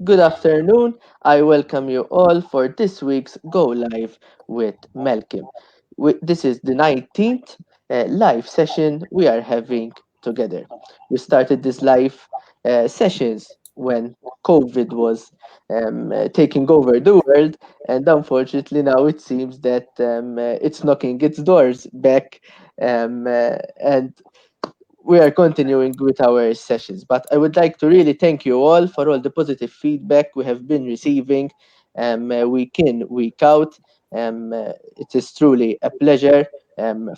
Good afternoon. I welcome you all for this week's Go Live with Malcolm. This is the 19th live session we are having together. We started this live sessions when COVID was taking over the world, and unfortunately now it seems that it's knocking its doors back, and we are continuing with our sessions, but I would like to really thank you all for all the positive feedback we have been receiving week in, week out. It is truly a pleasure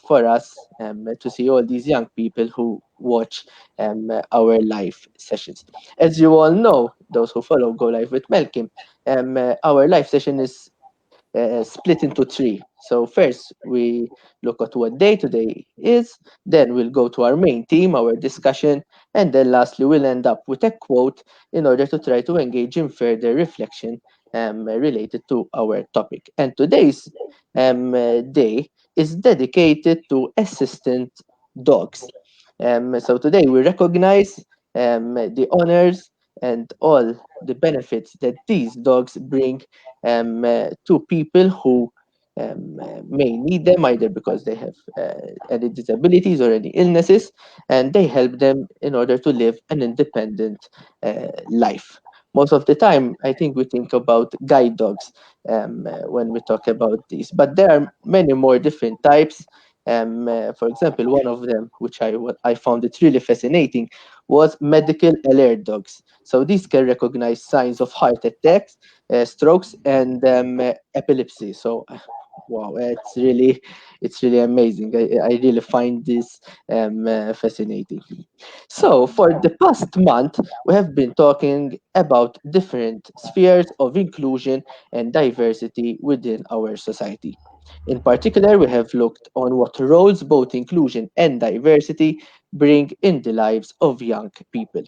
for us to see all these young people who watch our live sessions. As you all know, those who follow Go Live with Malcolm, our live session is split into three. So first we look at what day today is, then we'll go to our main theme, our discussion, and then lastly we'll end up with a quote in order to try to engage in further reflection related to our topic. And today's day is dedicated to assistant dogs. So today we recognize the honors and all the benefits that these dogs bring to people who may need them either because they have any disabilities or any illnesses, and they help them in order to live an independent life. Most of the time, I think we think about guide dogs when we talk about these, but there are many more different types. For example, one of them, which what I found it really fascinating, was medical alert dogs. So these can recognize signs of heart attacks, strokes, and epilepsy. So, wow, it's really amazing. I really find this fascinating. So, for the past month, we have been talking about different spheres of inclusion and diversity within our society. In particular, we have looked on what roles both inclusion and diversity bring in the lives of young people.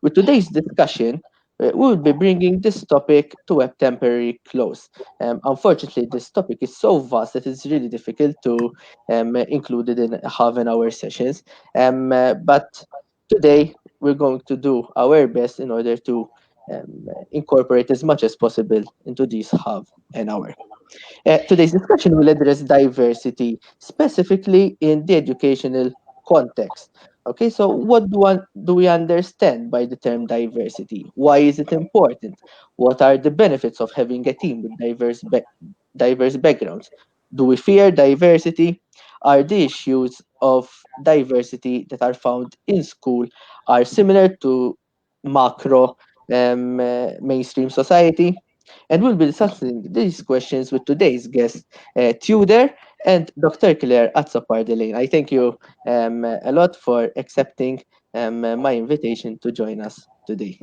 With today's discussion, we will be bringing this topic to a temporary close. Unfortunately, this topic is so vast that it's really difficult to include it in half an hour sessions. But today, we're going to do our best in order to incorporate as much as possible into this half an hour. Today's discussion will address diversity, specifically in the educational context. Okay, so what do we understand by the term diversity? Why is it important? What are the benefits of having a team with diverse backgrounds? Do we fear diversity? Are the issues of diversity that are found in school are similar to macro mainstream society? And we'll be discussing these questions with today's guest, Tudor and Dr. Claire Azzopardi. I thank you a lot for accepting my invitation to join us today.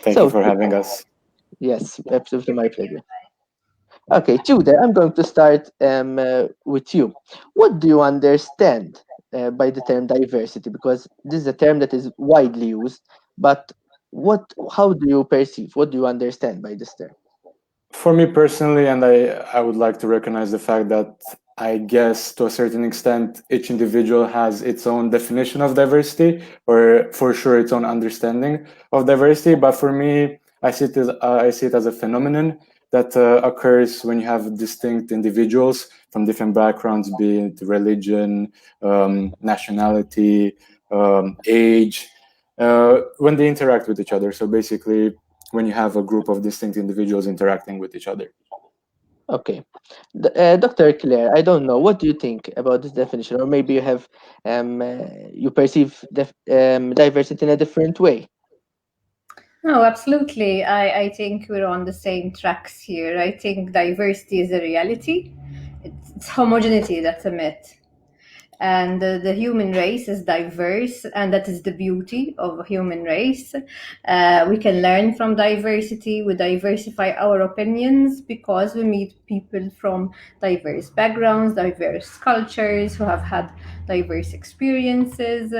Thank you So, for having us. yes, absolutely my pleasure. Okay, Tudor, I'm going to start with you. What do you understand by the term diversity? Because this is a term that is widely used, but how do you perceive? What do you understand by this term? For me personally, and I would like to recognize the fact that I guess to a certain extent, each individual has its own definition of diversity, or for sure its own understanding of diversity. But for me, I see it as a phenomenon that occurs when you have distinct individuals from different backgrounds, be it religion, nationality, age, when they interact with each other. So basically, when you have a group of distinct individuals interacting with each other. Okay. Dr. Claire, I don't know. What do you think about this definition? Or maybe you perceive diversity in a different way. No, absolutely. I think we're on the same tracks here. I think diversity is a reality. It's homogeneity that's a myth. And the human race is diverse, and that is the beauty of a human race. We can learn from diversity. We diversify our opinions because we meet people from diverse backgrounds, diverse cultures, who have had diverse experiences.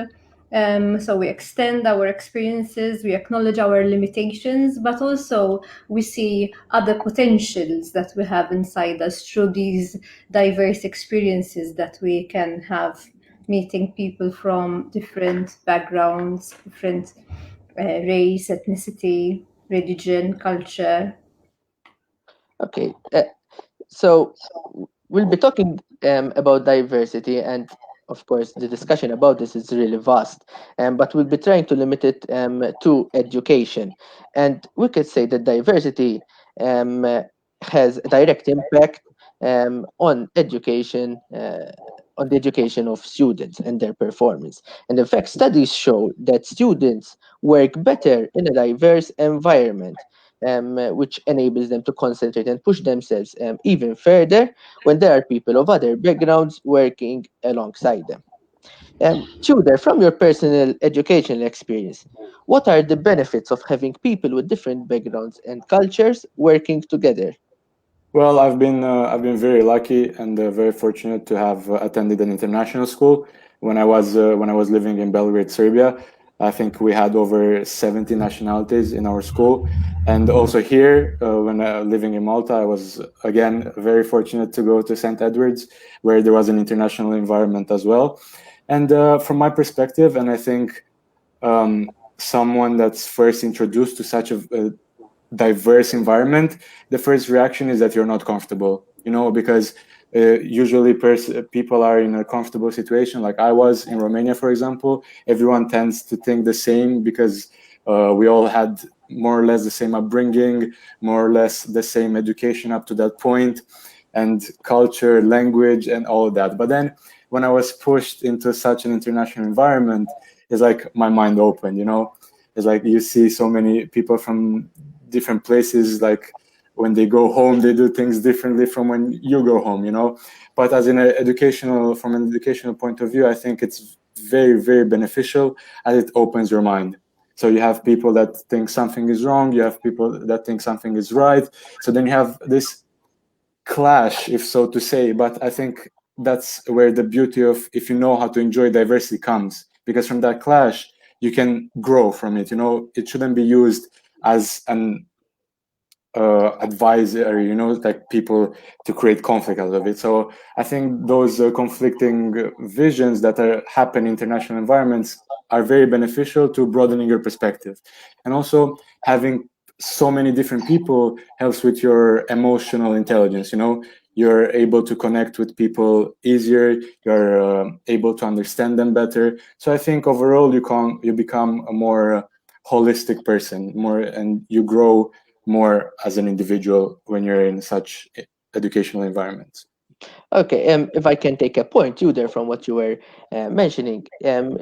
So we extend our experiences, we acknowledge our limitations, but also we see other potentials that we have inside us through these diverse experiences that we can have meeting people from different backgrounds, different race, ethnicity. religion, culture. Okay, so we'll be talking about diversity, and of course, the discussion about this is really vast. But we'll be trying to limit it to education, and we could say that diversity has a direct impact on education. On the education of students and their performance. And in fact, studies show that students work better in a diverse environment, which enables them to concentrate and push themselves even further when there are people of other backgrounds working alongside them. Tudor, from your personal educational experience, what are the benefits of having people with different backgrounds and cultures working together? Well, I've been very lucky and very fortunate to have attended an international school when I was living in Belgrade, Serbia. I think we had over 70 nationalities in our school, and also here when living in Malta, I was again very fortunate to go to St. Edward's, where there was an international environment as well. And from my perspective, and I think someone that's first introduced to such a diverse environment, the first reaction is that you're not comfortable, because usually people are in a comfortable situation. Like I was in Romania, for example, everyone tends to think the same because we all had more or less the same upbringing, more or less the same education up to that point, and culture, language, and all of that. But then when I was pushed into such an international environment, it's like my mind opened. It's like you see so many people from different places. Like when they go home, they do things differently from when you go home. But as from an educational point of view, I think it's very, very beneficial, as it opens your mind. So you have people that think something is wrong, you have people that think something is right. So then you have this clash, if so to say. But I think that's where the beauty of, if you know how to enjoy diversity, comes, because from that clash you can grow from it. It shouldn't be used as an advisor, like people to create conflict out of it. So I think those conflicting visions that happen in international environments are very beneficial to broadening your perspective. And also having so many different people helps with your emotional intelligence. You're able to connect with people easier, you're able to understand them better. So I think overall you become a more holistic person, and you grow more as an individual when you're in such educational environments. Okay, if I can take a point, you there from what you were mentioning,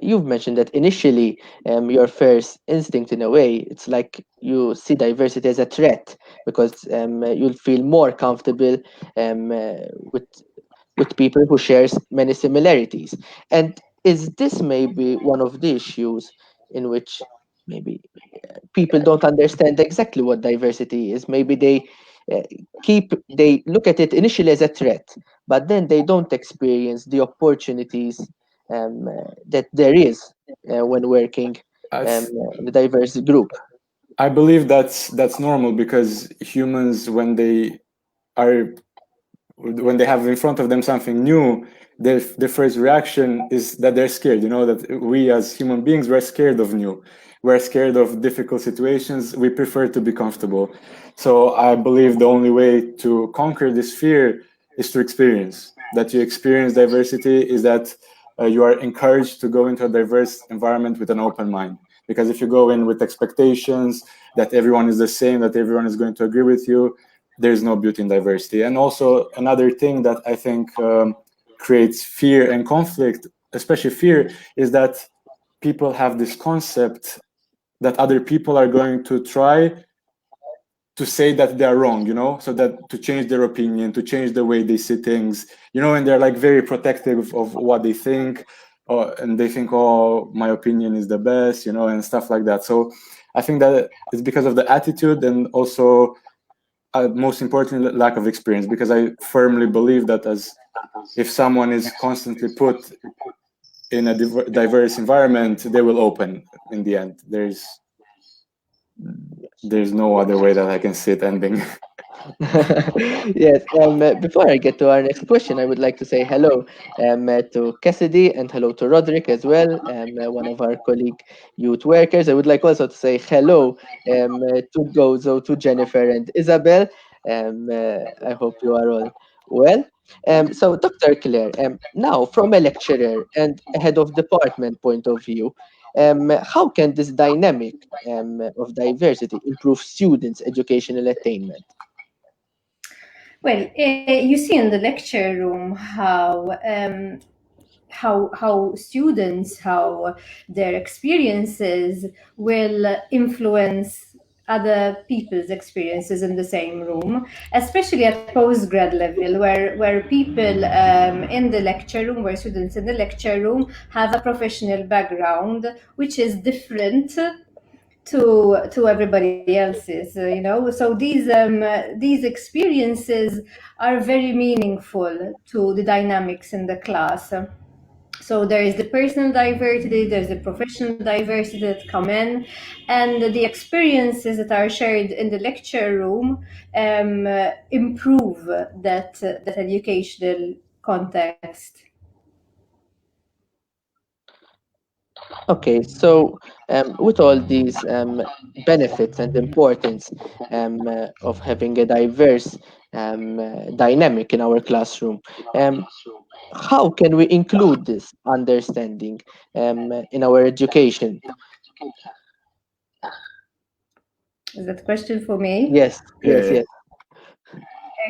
you've mentioned that initially, your first instinct, in a way, it's like you see diversity as a threat because you'll feel more comfortable with people who shares many similarities. And is this maybe one of the issues in which maybe people don't understand exactly what diversity is? Maybe uh, they look at it initially as a threat, but then they don't experience the opportunities that there is when working I, th- in a diverse group. I believe that's normal, because humans, are when they have in front of them something new, their first reaction is that they're scared. That we as human beings, we're scared of new. We're scared of difficult situations. We prefer to be comfortable. So I believe the only way to conquer this fear is to experience. That you experience diversity is that you are encouraged to go into a diverse environment with an open mind. Because if you go in with expectations that everyone is the same, that everyone is going to agree with you, there's no beauty in diversity. And also another thing that I think creates fear and conflict, especially fear, is that people have this concept that other people are going to try to say that they are wrong, so that to change their opinion, to change the way they see things, and they're like very protective of what they think, and they think, oh, my opinion is the best, and stuff like that. So I think that it's because of the attitude, and also most importantly, lack of experience, because I firmly believe that if someone is constantly put in a diverse environment, they will open in the end. There's no other way that I can see it ending. Yes, before I get to our next question, I would like to say hello to Cassidy and hello to Roderick as well, one of our colleague youth workers. I would like also to say hello to Gozo, to Jennifer and Isabel. I hope you are all well. So, Dr. Claire, now from a lecturer and a head of department point of view, how can this dynamic of diversity improve students' educational attainment? Well, you see in the lecture room how students, how their experiences will influence other people's experiences in the same room, especially at postgrad level, where people in the lecture room, where students in the lecture room have a professional background which is different to everybody else's, so these experiences are very meaningful to the dynamics in the class. So there is the personal diversity, there's the professional diversity that come in, and the experiences that are shared in the lecture room improve that educational context. Okay, so with all these benefits and importance of having a diverse dynamic in our classroom, how can we include this understanding in our education? Is that a question for me? Yes, yes, Yeah. yes.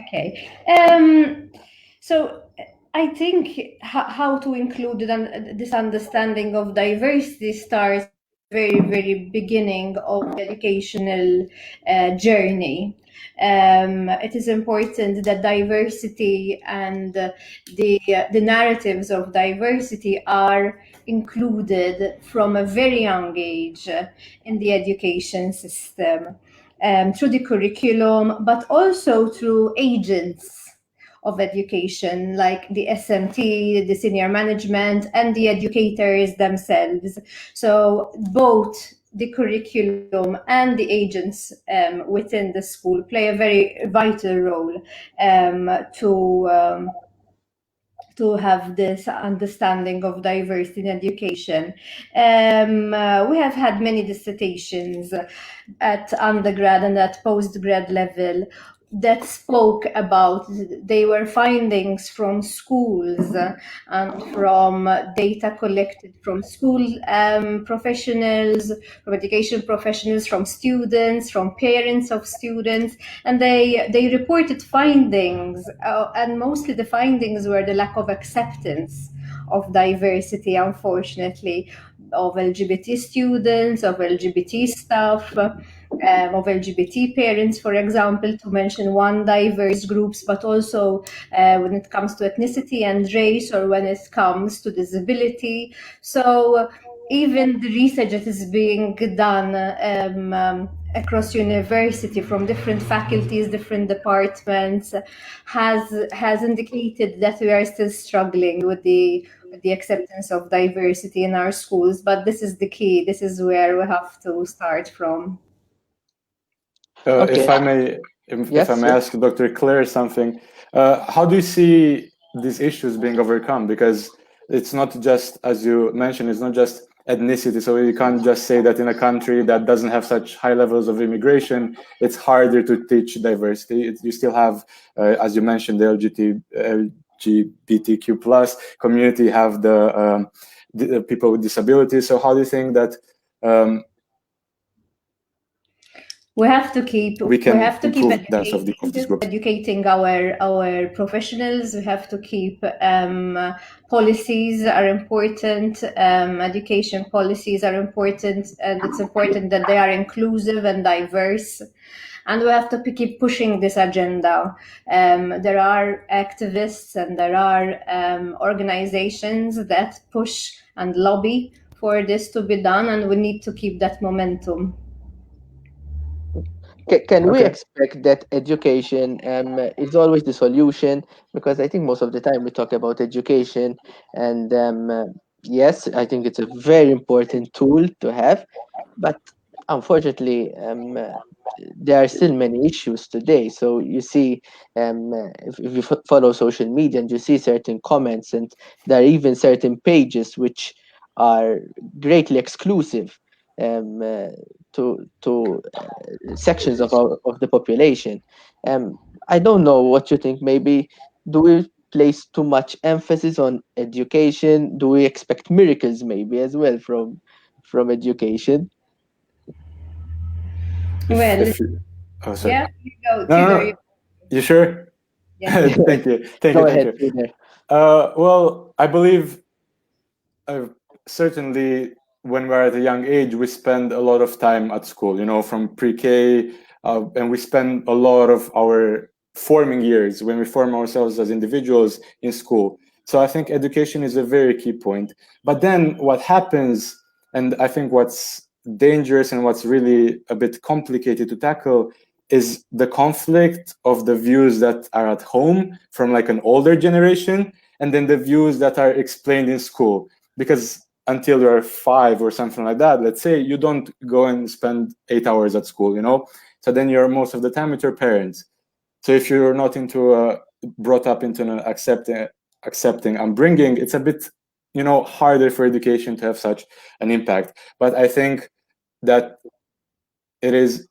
Okay. So I think how to include this understanding of diversity starts at the very, very beginning of the educational journey. It is important that diversity and the narratives of diversity are included from a very young age in the education system, through the curriculum, but also through agents of education like the SMT, the senior management, and the educators themselves. So both the curriculum and the agents within the school play a very vital role um, to um, to have this understanding of diversity in education. We have had many dissertations at undergrad and at postgrad level that spoke about, they were findings from schools and from data collected from school professionals, from education professionals, from students, from parents of students, and they reported findings, and mostly the findings were the lack of acceptance of diversity, unfortunately, of LGBT students, of LGBT staff, of LGBT parents, for example, to mention one diverse groups, but also when it comes to ethnicity and race, or when it comes to disability. So even the research that is being done across university from different faculties, different departments, has indicated that we are still struggling with the acceptance of diversity in our schools. But this is the key. This is where we have to start from. Okay. If I Yes, may yes. ask Dr. Claire something, how do you see these issues being overcome? Because it's not just, as you mentioned, it's not just ethnicity. So you can't just say that in a country that doesn't have such high levels of immigration, it's harder to teach diversity. You still have, as you mentioned, the LGBTQ plus community, have the people with disabilities. So how do you think that um, we We can have to keep improve that of these groups? educating our professionals. We have to keep policies are important. Education policies are important, and it's important that they are inclusive and diverse. And we have to keep pushing this agenda. There are activists and there are organizations that push and lobby for this to be done, and we need to keep that momentum. Can we Okay. expect that education is always the solution? Because I think most of the time we talk about education, and yes, I think it's a very important tool to have. But unfortunately, there are still many issues today. So you see, if you follow social media and you see certain comments, and there are even certain pages which are greatly exclusive um, uh, to sections of the population. Um, I don't know what you think. Maybe do we place too much emphasis on education? Do we expect miracles maybe as well from education? Well, If you, oh, sorry. yeah, you go, No, no, Tudor. no. You sure? Yes. Thank you, thank you, Go thank ahead, you. Tudor. Well, I believe certainly when we're at a young age, we spend a lot of time at school, from pre-K, and we spend a lot of our forming years when we form ourselves as individuals in school. So I think education is a very key point. But then what happens, and I think what's dangerous and what's really a bit complicated to tackle, is the conflict of the views that are at home from like an older generation, and then the views that are explained in school. Because until you're 5 or something like that, let's say, you don't go and spend 8 hours at school, so then you're most of the time with your parents. So if you're not brought up into an accepting upbringing, it's a bit harder for education to have such an impact. But I think that it is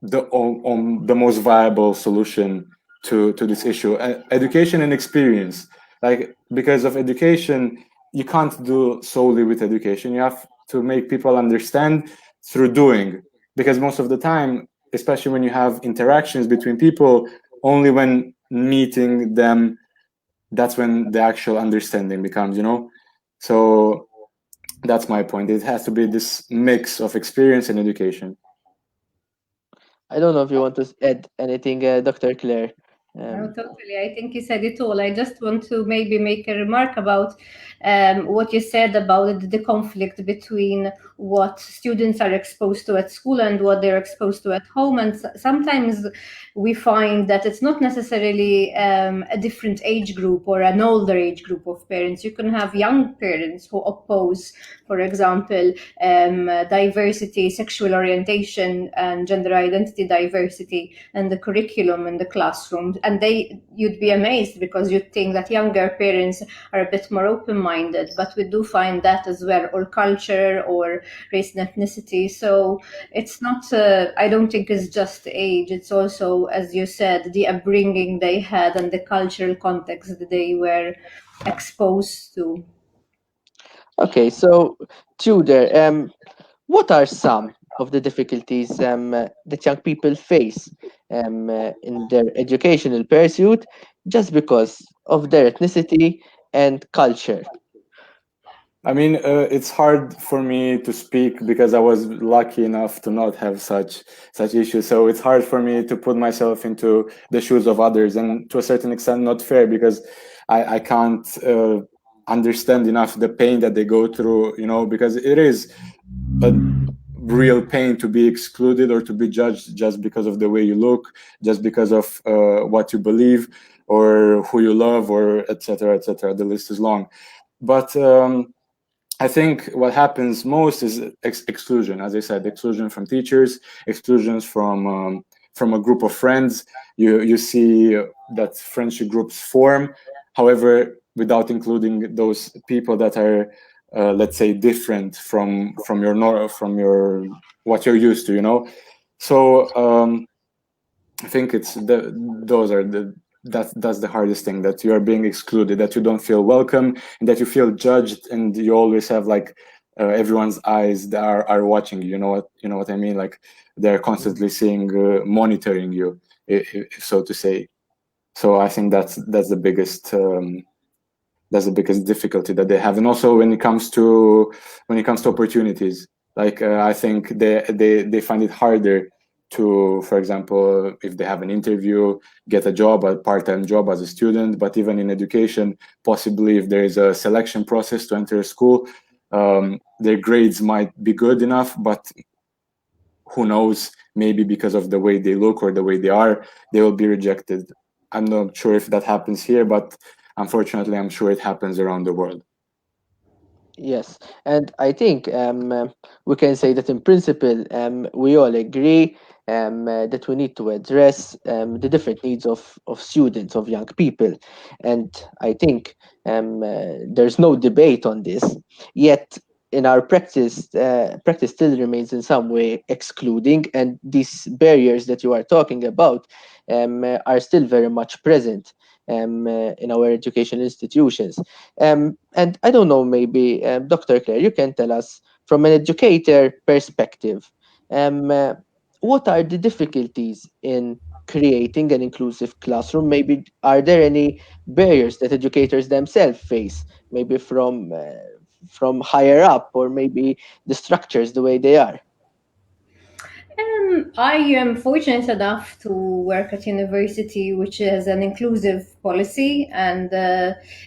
the most viable solution to this issue. Education and experience, like, because of education, you can't do solely with education. You have to make people understand through doing, because most of the time, especially when you have interactions between people, only when meeting them, that's when the actual understanding becomes, so that's my point. It has to be this mix of experience and education. I don't know if you want to add anything, Dr. Claire. No, Um, totally. I think you said it all. I just want to maybe make a remark about what you said about the conflict between what students are exposed to at school and what they're exposed to at home. And sometimes we find that it's not necessarily a different age group or an older age group of parents. You can have young parents who oppose, for example, diversity, sexual orientation, and gender identity diversity and the curriculum in the classroom. And you'd be amazed because you'd think that younger parents are a bit more open-minded, but we do find that as well, or culture or race and ethnicity. So it's not, I don't think it's just age, it's also, as you said, the upbringing they had and the cultural context that they were exposed to. okay, so Tudor, what are some of the difficulties that young people face in their educational pursuit just because of their ethnicity and culture? I mean, it's hard for me to speak because I was lucky enough to not have such issues. So it's hard for me to put myself into the shoes of others, and to a certain extent, not fair, because I can't understand enough the pain that they go through. Because it is a real pain to be excluded or to be judged just because of the way you look, just because of what you believe or who you love, or etc., etc. The list is long, but. I think what happens most is exclusion. As I said, exclusion from teachers, exclusions from a group of friends. You see that friendship groups form, however, without including those people that are, let's say, different from your what you're used to. So I think those are that's the hardest thing, that you are being excluded, that you don't feel welcome, and that you feel judged, and you always have like everyone's eyes that are watching you. You know what I mean? Like, they're constantly seeing, monitoring you, so to say. So I think that's the biggest difficulty that they have. And also when it comes to opportunities, like, I think they find it harder to, for example, if they have an interview, get a part-time job as a student. But even in education, possibly if there is a selection process to enter a school, their grades might be good enough, but who knows, maybe because of the way they look or the way they are, they will be rejected. I'm not sure if that happens here, but unfortunately, I'm sure it happens around the world. Yes, and I think we can say that in principle we all agree that we need to address the different needs of students, of young people, and I think there's no debate on this. Yet in our practice, practice still remains in some way excluding, and these barriers that you are talking about are still very much present in our education institutions. And I don't know, maybe Dr. Claire, you can tell us from an educator perspective, um, uh, what are the difficulties in creating an inclusive classroom? Maybe are there any barriers that educators themselves face, maybe from higher up, or maybe the structures the way they are? I am fortunate enough to work at university, which is an inclusive policy, and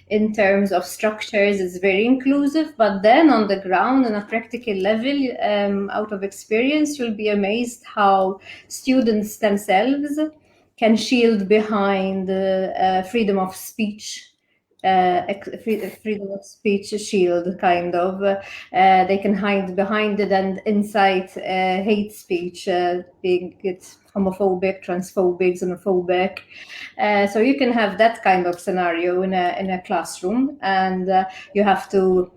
in terms of structures, it's very inclusive. But then on the ground, on a practical level, out of experience, you'll be amazed how students themselves can shield behind freedom of speech. Freedom of speech shield, kind of. They can hide behind it and incite hate speech, being it's homophobic, transphobic, xenophobic. So you can have that kind of scenario in a classroom, and you have to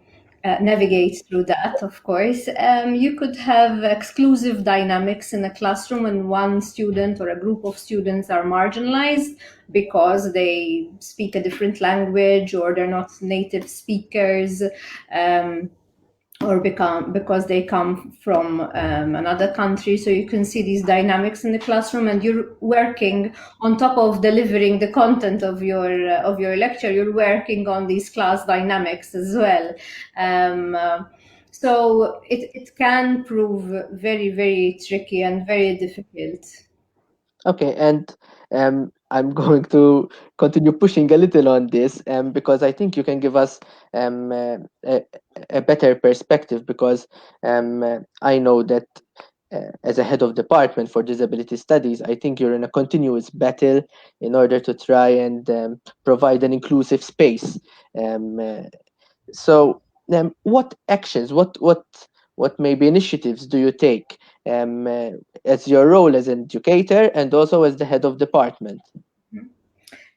navigate through that, of course. You could have exclusive dynamics in a classroom when one student or a group of students are marginalized because they speak a different language or they're not native speakers. Or because they come from another country. So you can see these dynamics in the classroom, and you're working on top of delivering the content of your lecture. You're working on these class dynamics as well. Um, uh, so it can prove very, very tricky and very difficult. Okay, and I'm going to continue pushing a little on this because I think you can give us um, uh, a, a better perspective because I know that as a head of department for disability studies, I think you're in a continuous battle in order to try and provide an inclusive space. Um, uh, so, what actions, what maybe initiatives do you take as your role as an educator and also as the head of department?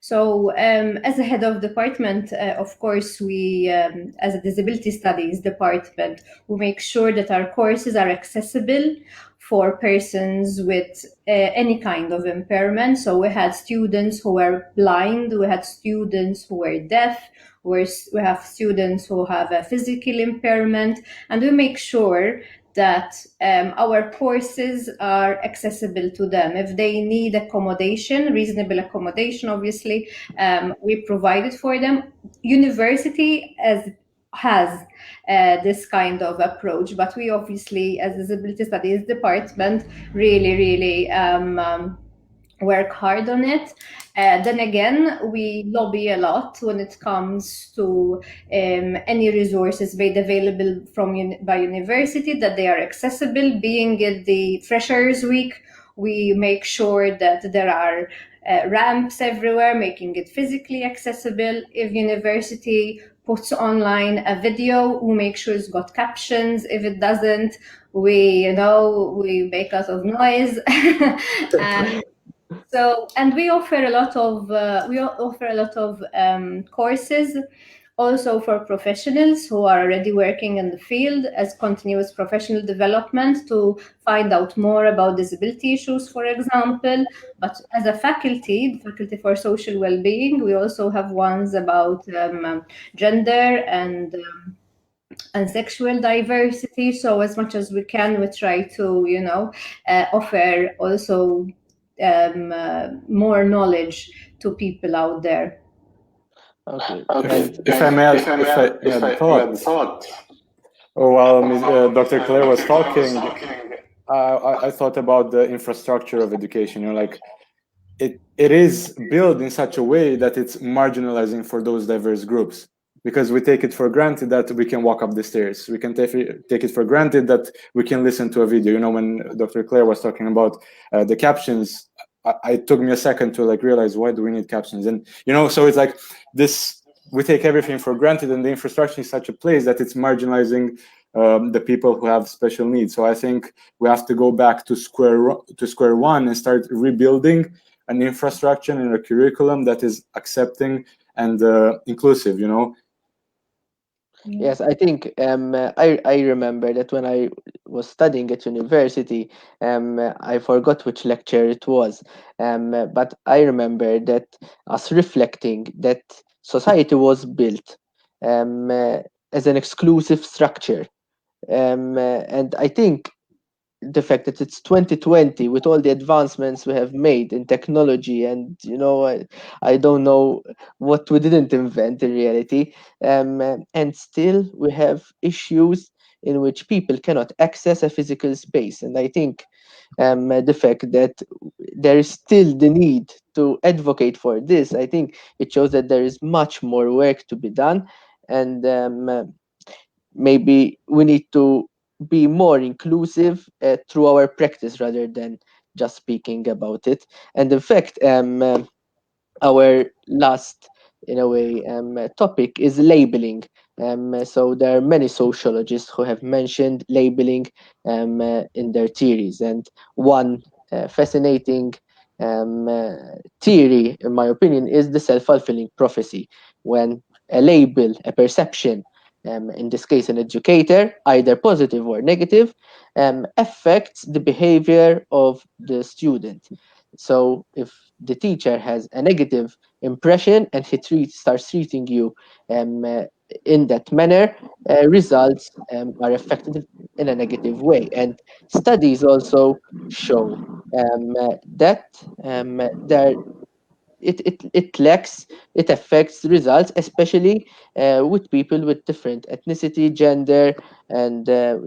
So, as a head of department, of course, we, as a disability studies department, we make sure that our courses are accessible for persons with any kind of impairment. So, we had students who were blind, we had students who were deaf, we have students who have a physical impairment, and we make sure that our courses are accessible to them. If they need accommodation, reasonable accommodation, obviously, we provide it for them. University has this kind of approach, but we obviously, as disability studies department, really work hard on it. Then again, we lobby a lot when it comes to any resources made available by university, that they are accessible. Being at the Freshers Week, we make sure that there are ramps everywhere, making it physically accessible. If university puts online a video, we make sure it's got captions. If it doesn't, we make a lot of noise. And so, and we offer a lot of courses also for professionals who are already working in the field as continuous professional development to find out more about disability issues, for example. But as a faculty, the Faculty for Social Wellbeing, we also have ones about gender and sexual diversity. So as much as we can, we try to, offer also more knowledge to people out there. Okay, Okay. and If I may add, if I may add a thought, while Dr. Claire was talking, I thought about the infrastructure of education. Like it is built in such a way that it's marginalizing for those diverse groups, because we take it for granted that we can walk up the stairs. We can take it for granted that we can listen to a video. When Dr. Claire was talking about the captions, it took me a second to realize, why do we need captions? And so it's like this we take everything for granted, and the infrastructure is such a place that it's marginalizing the people who have special needs. So I think we have to go back to square one and start rebuilding an infrastructure and a curriculum that is accepting and inclusive, you know. Yes, I think I remember that when I was studying at university, I forgot which lecture it was, but I remember that us reflecting that society was built as an exclusive structure, and I think the fact that it's 2020 with all the advancements we have made in technology, and I don't know what we didn't invent in reality, and still we have issues in which people cannot access a physical space. And I think the fact that there is still the need to advocate for this, I think it shows that there is much more work to be done. And maybe we need to be more inclusive through our practice rather than just speaking about it. And in fact, our last, in a way, topic is labeling. So there are many sociologists who have mentioned labeling in their theories, and one fascinating theory, in my opinion, is the self-fulfilling prophecy. When a label, a perception, in this case an educator, either positive or negative, affects the behavior of the student. So if the teacher has a negative impression and he starts treating you um, in that manner, results are affected in a negative way. And studies also show that there it lacks, it affects results, especially with people with different ethnicity, gender, and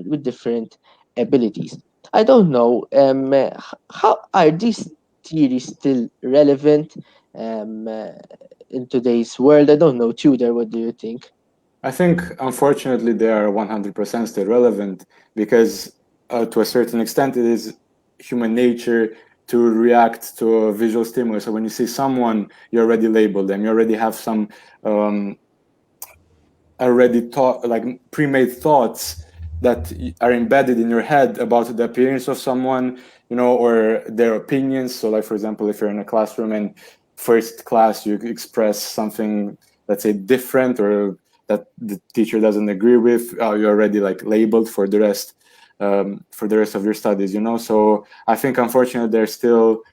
with different abilities. I don't know, how are these theories still relevant um, uh, in today's world? I don't know, Tudor, what do you think? I think, unfortunately, they are 100% still relevant because, to a certain extent, it is human nature to react to a visual stimulus. So when you see someone, you already label them. You already have some um, already thought, like pre-made thoughts that are embedded in your head about the appearance of someone, you know, or their opinions. So, like for example, if you're in a classroom and first class you express something, let's say, different or that the teacher doesn't agree with, you're already like labeled for the rest of your studies, you know. So I think unfortunately they're still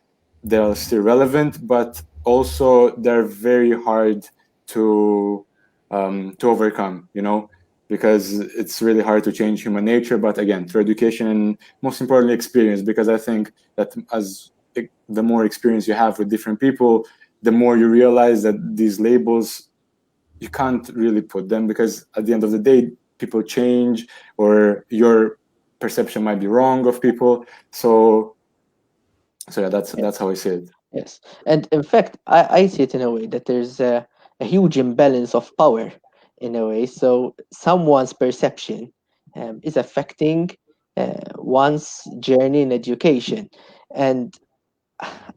relevant, but also they're very hard to overcome, you know, because it's really hard to change human nature. But again, through education and most importantly experience, because I think that the more experience you have with different people, the more you realize that these labels, you can't really put them, because at the end of the day, people change, or your perception might be wrong of people. So yeah, that's how I see it. Yes, and in fact, I see it in a way that there's a huge imbalance of power in a way. So someone's perception is affecting one's journey in education, and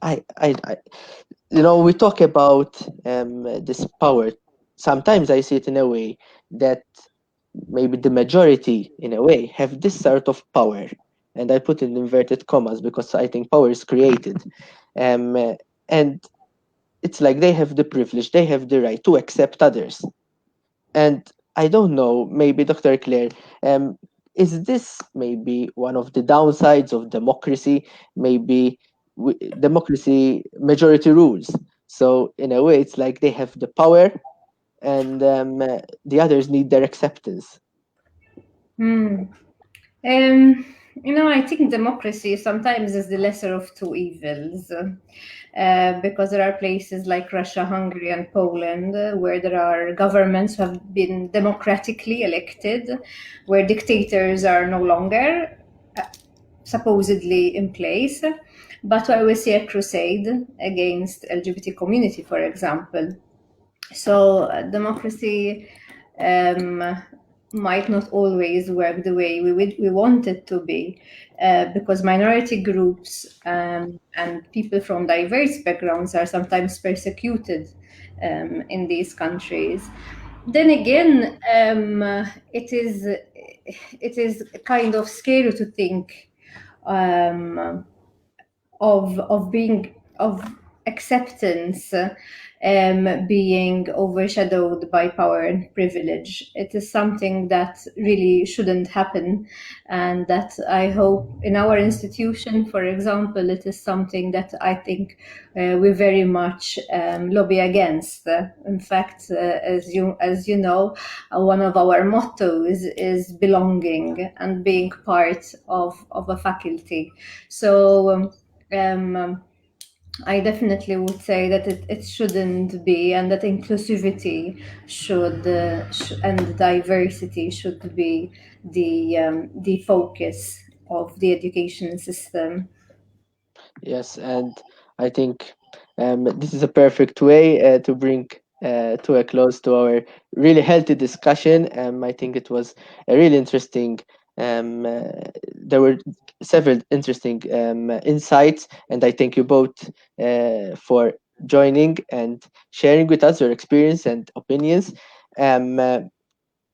I we talk about this power. Sometimes I see it in a way that maybe the majority, in a way, have this sort of power, and I put in inverted commas because I think power is created, um, and it's like they have the privilege, they have the right to accept others. And I don't know, maybe Dr. Claire, is this maybe one of the downsides of democracy? Maybe democracy majority rules. So in a way, it's like they have the power, and the others need their acceptance. Hmm. I think democracy sometimes is the lesser of two evils, because there are places like Russia, Hungary, and Poland where there are governments who have been democratically elected, where dictators are no longer uh, supposedly in place, but where we see a crusade against LGBT community, for example. So democracy um, might not always work the way we want it to be, because minority groups and people from diverse backgrounds are sometimes persecuted in these countries. Then again, it is kind of scary to think um, of acceptance being overshadowed by power and privilege. It is something that really shouldn't happen, and that I hope in our institution, for example, it is something that I think we very much lobby against. In fact, as you know, one of our mottos is belonging and being part of a faculty. So. I definitely would say that it shouldn't be, and that inclusivity and diversity should be the focus of the education system. Yes, and I think this is a perfect way to bring to a close to our really healthy discussion. I think it was a really interesting. Um, uh, there were several interesting insights, and I thank you both for joining and sharing with us your experience and opinions. Um, uh,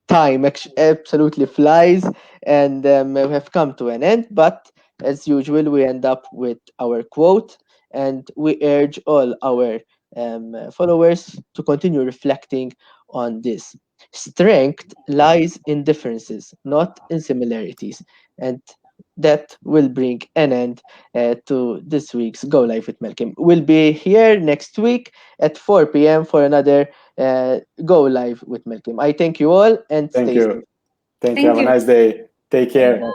Time absolutely flies, and we have come to an end. But as usual, we end up with our quote, and we urge all our followers to continue reflecting on this. Strength lies in differences, not in similarities. And that will bring an end to this week's Go Live with Malcolm. We'll be here next week at 4 p.m. for another Go Live with Malcolm. I thank you all and Thank stay safe. you. Thank you. Thank Have a you. nice day. Take Bye. care.